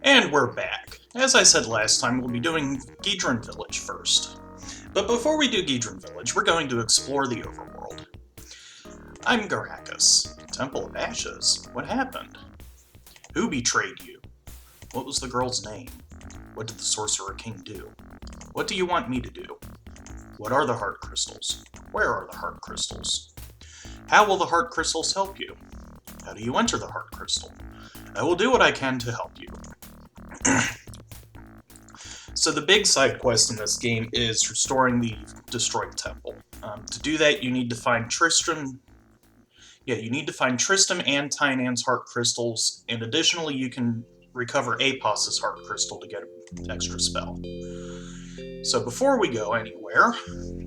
And we're back. As I said last time, we'll be doing Gidron Village first. But before we do Gidron Village, we're going to explore the overworld. I'm Garacus. Temple of Ashes? What happened? Who betrayed you? What was the girl's name? What did the Sorcerer King do? What do you want me to do? What are the Heart Crystals? Where are the Heart Crystals? How will the Heart Crystals help you? How do you enter the Heart Crystal? I will do what I can to help you. So the big side quest in this game is restoring the destroyed temple. To do that, you need to find Tristram. Yeah, you need to find Tristram and Tynan's Heart Crystals, and additionally, you can recover Apos' Heart Crystal to get an extra spell. So before we go anywhere,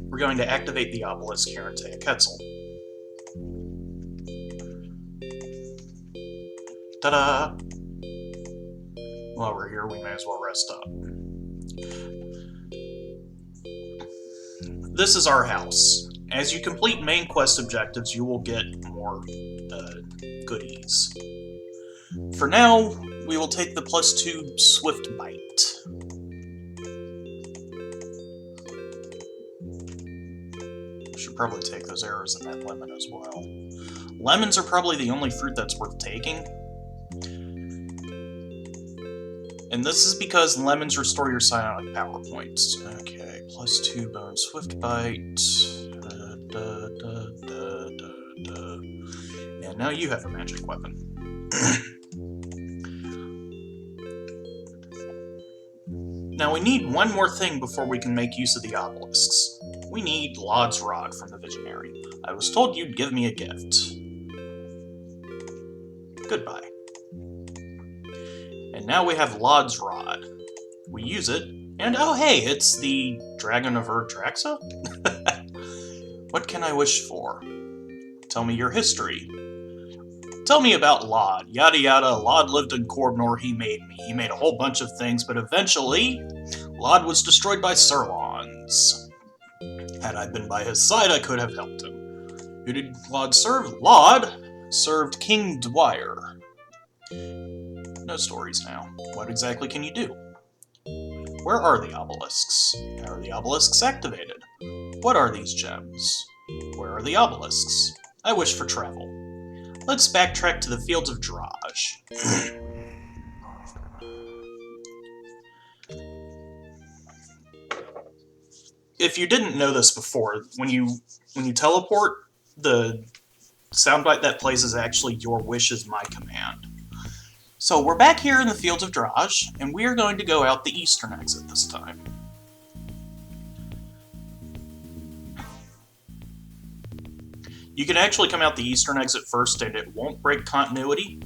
we're going to activate the obelisk here in Teoketzel. Ta-da! While we're here, we may as well rest up. This is our house. As you complete main quest objectives, you will get more goodies. For now, we will take the +2 Swift Bite. Should probably take those arrows and that lemon as well. Lemons are probably the only fruit that's worth taking. And this is because lemons restore your psionic power points. Okay, +2 bone Swift Bite. And now you have a magic weapon. Now we need one more thing before we can make use of the obelisks. We need Laud's Rod from the Visionary. I was told you'd give me a gift. Goodbye. And now we have Laud's Rod. We use it, and oh hey, it's the Dragon of Draxa? What can I wish for? Tell me your history. Tell me about Laud. Yada yada, Laud lived in Corbnor, he made me. He made a whole bunch of things, but eventually, Laud was destroyed by Sirlons. Had I been by his side, I could have helped him. Who did Laud serve? Laud served King Dwyer. No stories now. What exactly can you do? Where are the obelisks? How are the obelisks activated? What are these gems? Where are the obelisks? I wish for travel. Let's backtrack to the fields of Draj. If you didn't know this before, when you teleport, the soundbite that plays is actually "Your wish is my command." So we're back here in the fields of Draj, and we are going to go out the eastern exit this time. You can actually come out the eastern exit first, and it won't break continuity.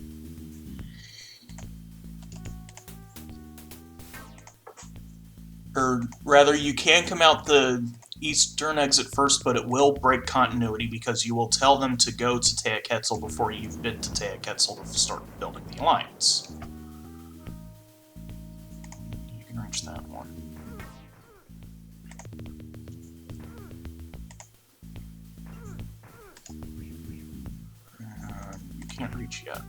Or rather, you can come out the eastern exit first, but it will break continuity because you will tell them to go to Teoketzel before you've been to Teoketzel to start building the Alliance. You can reach that one. You can't reach yet.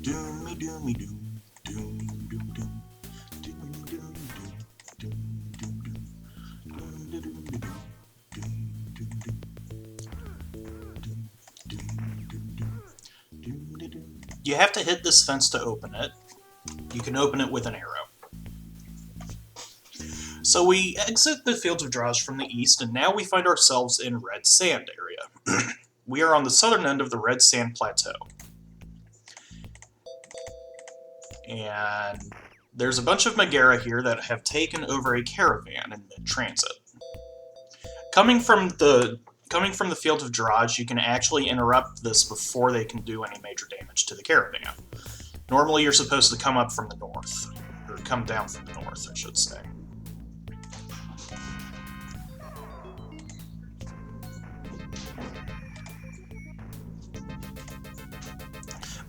Doomy doomy doom, doom doom doom, doom doom doom, doom doom doom, doom doom doom, doom doom doom, doom doom doom. You have to hit this fence to open it. You can open it with an arrow. So we exit the fields of Draj from the east, and now we find ourselves in Red Sand area. We are on the southern end of the Red Sand Plateau. And there's a bunch of Megara here that have taken over a caravan in mid-transit. Coming from the field of Draj, you can actually interrupt this before they can do any major damage to the caravan. Normally you're supposed to come up from the north, or come down from the north, I should say.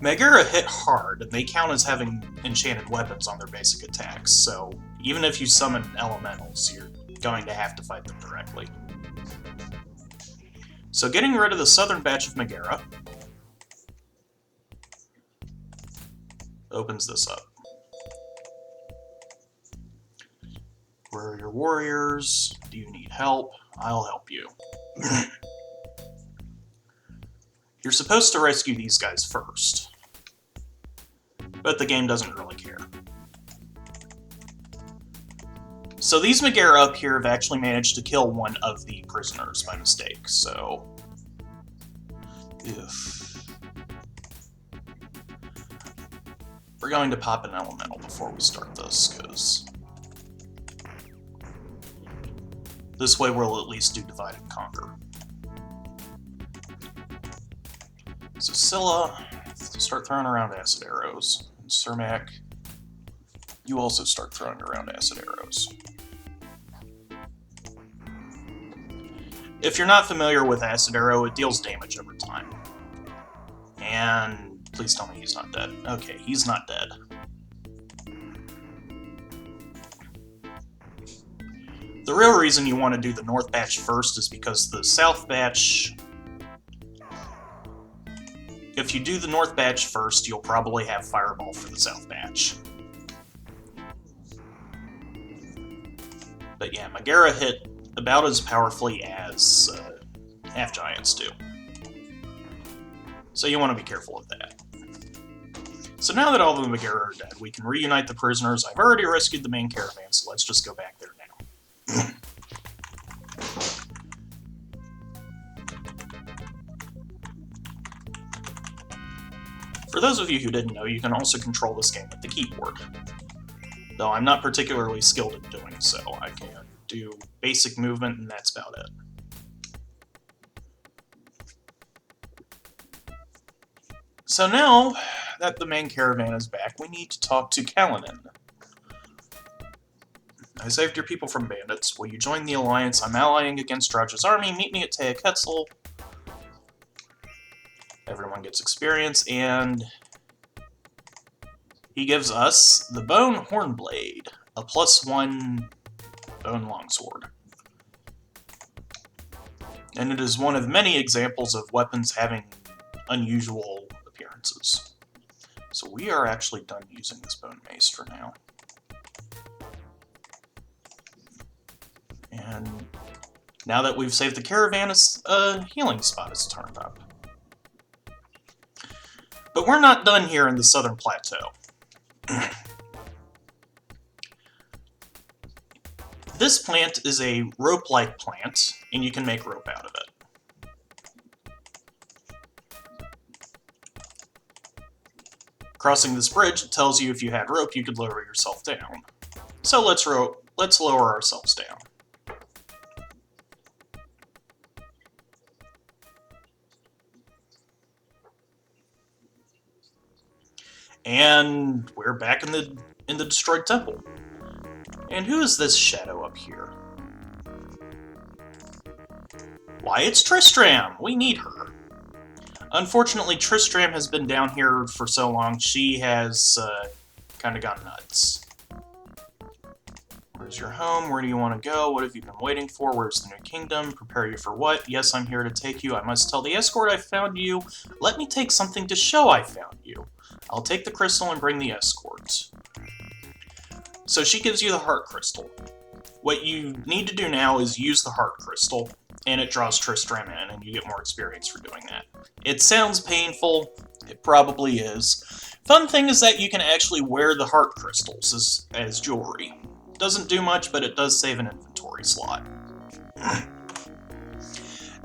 Megara hit hard, and they count as having enchanted weapons on their basic attacks, so even if you summon elementals, you're going to have to fight them directly. So getting rid of the southern batch of Megara opens this up. Where are your warriors? Do you need help? I'll help you. You're supposed to rescue these guys first, but the game doesn't really care. So these Megara up here have actually managed to kill one of the prisoners by mistake, so... We're going to pop an elemental before we start this, because... this way we'll at least do divide and conquer. So Scylla, start throwing around acid arrows. And Cermak, you also start throwing around acid arrows. If you're not familiar with acid arrow, it deals damage over time. And please tell me he's not dead. Okay, he's not dead. The real reason you want to do the north batch first is because the south batch... if you do the north batch first, you'll probably have Fireball for the south batch. But yeah, Megara hit about as powerfully as half-giants do. So you want to be careful of that. So now that all the Megara are dead, we can reunite the prisoners. I've already rescued the main caravan, so let's just go back there now. For those of you who didn't know, you can also control this game with the keyboard. Though I'm not particularly skilled at doing so. I can do basic movement, and that's about it. So now that the main caravan is back, we need to talk to Kalinin. I saved your people from bandits. Will you join the alliance? I'm allying against Raj's army. Meet me at Teoketzel. Everyone gets experience, and he gives us the Bone Hornblade, a +1 bone longsword. And it is one of many examples of weapons having unusual appearances. So we are actually done using this bone mace for now. And now that we've saved the caravan, a healing spot is turned up. But we're not done here in the Southern Plateau. This plant is a rope-like plant, and you can make rope out of it. Crossing this bridge, it tells you if you had rope, you could lower yourself down. So let's lower ourselves down. And we're back in the destroyed temple. And who is this shadow up here? Why, it's Tristram! We need her. Unfortunately, Tristram has been down here for so long, she has kind of gone nuts. Where's your home? Where do you want to go? What have you been waiting for? Where's the new kingdom? Prepare you for what? Yes, I'm here to take you. I must tell the escort I found you. Let me take something to show I found you. I'll take the crystal and bring the escort. So she gives you the heart crystal. What you need to do now is use the heart crystal, and it draws Tristram in, and you get more experience for doing that. It sounds painful. It probably is. Fun thing is that you can actually wear the heart crystals as jewelry. Doesn't do much, but it does save an inventory slot.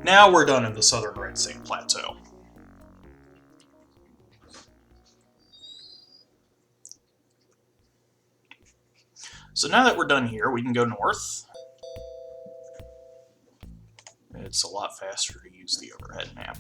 Now we're done in the Southern Red Sand Plateau. So now that we're done here, we can go north. It's a lot faster to use the overhead map.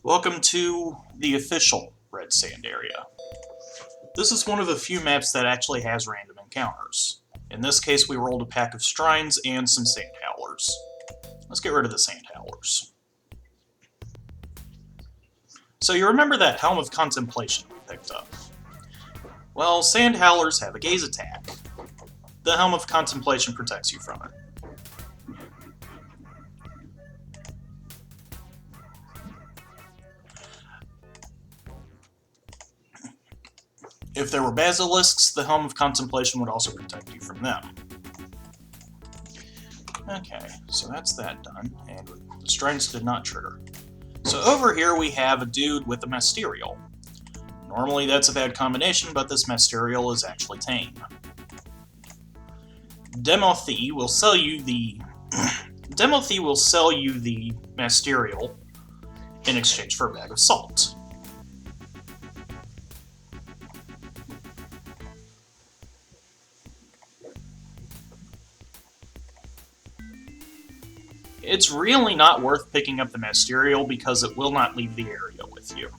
Welcome to the official Red Sand area. This is one of the few maps that actually has random encounters. In this case, we rolled a pack of Strines and some Sand Howlers. Let's get rid of the Sand Howlers. So you remember that Helm of Contemplation we picked up? Well, Sand Howlers have a gaze attack. The Helm of Contemplation protects you from it. If there were basilisks, the Helm of Contemplation would also protect you from them. Okay, so that's that done, and the strengths did not trigger. So over here we have a dude with a Mysterial. Normally that's a bad combination, but this Mysterial is actually tame. Demothy will sell you the Mysterial in exchange for a bag of salt. It's really not worth picking up the Mysterial because it will not leave the area with you.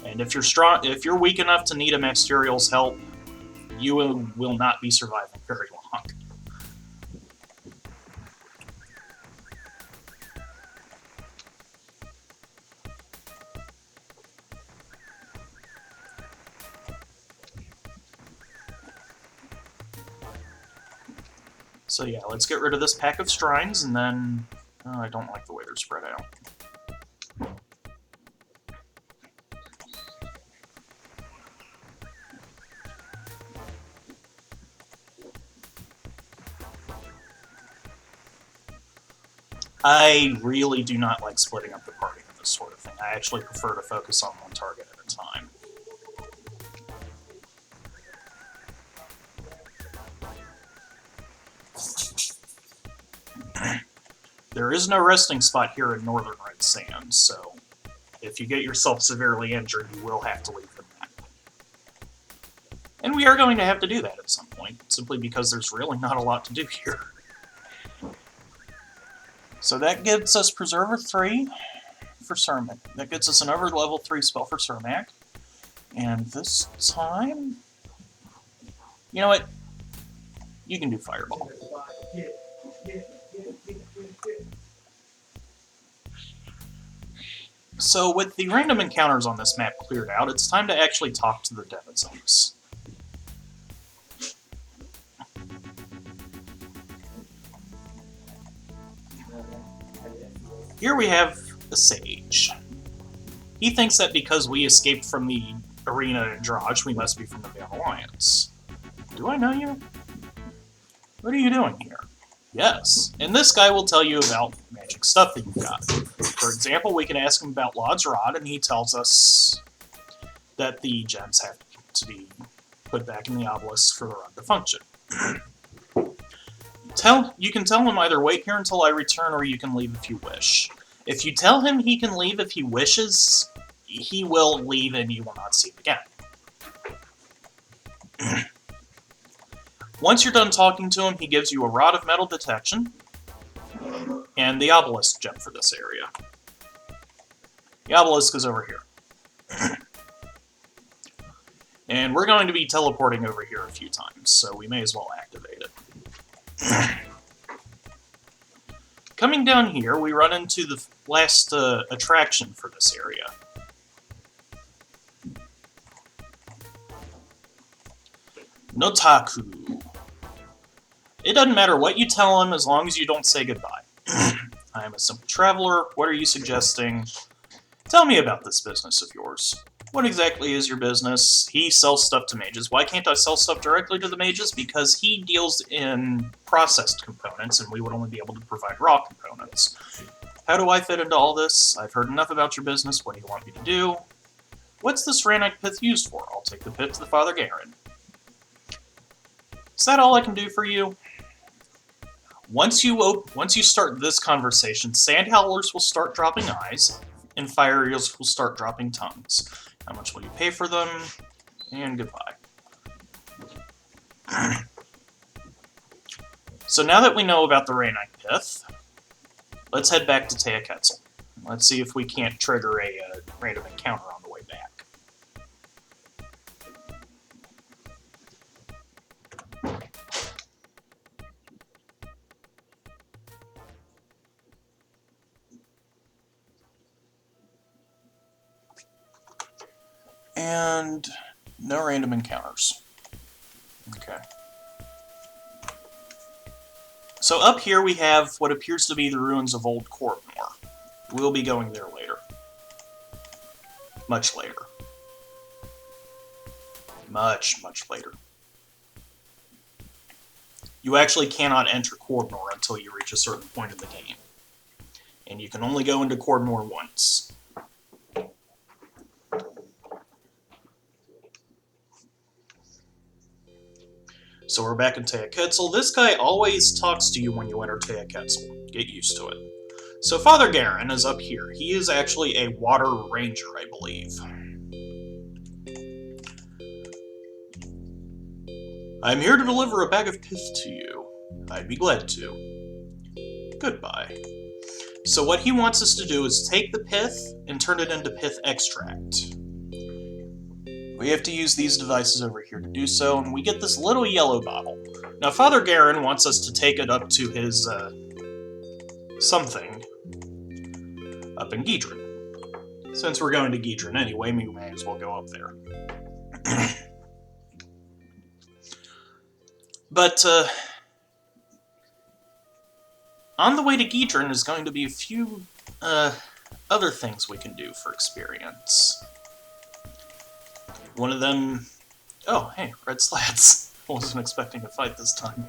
And if you're weak enough to need a Mysterial's help, you will not be surviving very long. So yeah, let's get rid of this pack of Strines, and then... Oh, I don't like the way they're spread out. I really do not like splitting up the party in this sort of thing. I actually prefer to focus on one target at a time. There is no resting spot here in Northern Red Sand, so if you get yourself severely injured, you will have to leave the map. And we are going to have to do that at some point, simply because there's really not a lot to do here. So that gives us Preserver 3 for Cermak. That gets us an over level 3 spell for Cermak. And this time... You know what? You can do Fireball. So with the random encounters on this map cleared out, it's time to actually talk to the Devizums. Here we have a Sage. He thinks that because we escaped from the arena in Draj, we must be from the Veil Alliance. Do I know you? What are you doing here? Yes, and this guy will tell you about magic stuff that you've got. For example, we can ask him about Lod's Rod, and he tells us that the gems have to be put back in the obelisk for the rod to function. You can tell him either wait here until I return, or you can leave if you wish. If you tell him he can leave if he wishes, he will leave and you will not see him again. Once you're done talking to him, he gives you a Rod of Metal Detection and the Obelisk gem for this area. The Obelisk is over here. And we're going to be teleporting over here a few times, so we may as well activate it. Coming down here, we run into the last attraction for this area. Notaku. It doesn't matter what you tell him as long as you don't say goodbye. I am a simple traveler. What are you suggesting? Tell me about this business of yours. What exactly is your business? He sells stuff to mages. Why can't I sell stuff directly to the mages? Because he deals in processed components, and we would only be able to provide raw components. How do I fit into all this? I've heard enough about your business. What do you want me to do? What's this Ranite Pith used for? I'll take the pith to the Father Garen. Is that all I can do for you? Once you start this conversation, Sand Howlers will start dropping eyes, and Fire Eels will start dropping tongues. How much will you pay for them? And goodbye. So now that we know about the Rainite Pith, let's head back to Teoketzel. Let's see if we can't trigger a random encounter on the way back. And no random encounters. Okay. So up here we have what appears to be the ruins of Old Cordmore. We'll be going there later. Much later. Much, much later. You actually cannot enter Cordmore until you reach a certain point in the game. And you can only go into Cordmore once. So we're back in Teoketzel. This guy always talks to you when you enter Teoketzel. Get used to it. So Father Garen is up here. He is actually a water ranger, I believe. I'm here to deliver a bag of pith to you. I'd be glad to. Goodbye. So what he wants us to do is take the pith and turn it into Pith Extract. We have to use these devices over here to do so, and we get this little yellow bottle. Now, Father Garen wants us to take it up to his, something up in Giedren. Since we're going to Giedren anyway, we may as well go up there. But, on the way to Giedren is going to be a few, other things we can do for experience. One of them... Oh, hey, red slats. I wasn't expecting a fight this time.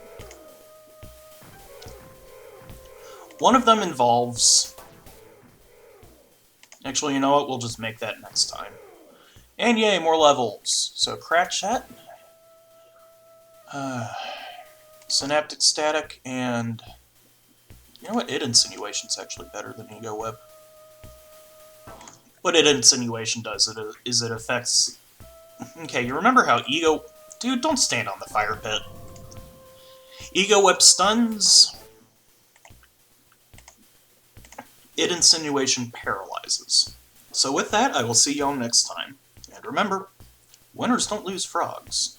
One of them involves... Actually, you know what? We'll just make that next time. And yay, more levels. So, Cratchet, Synaptic Static, and... You know what? Id Insinuation's actually better than Ego Web. What Id Insinuation does is it affects... Okay, you remember how Ego... Dude, don't stand on the fire pit. Ego Whip stuns. Id Insinuation paralyzes. So with that, I will see y'all next time. And remember, winners don't lose frogs.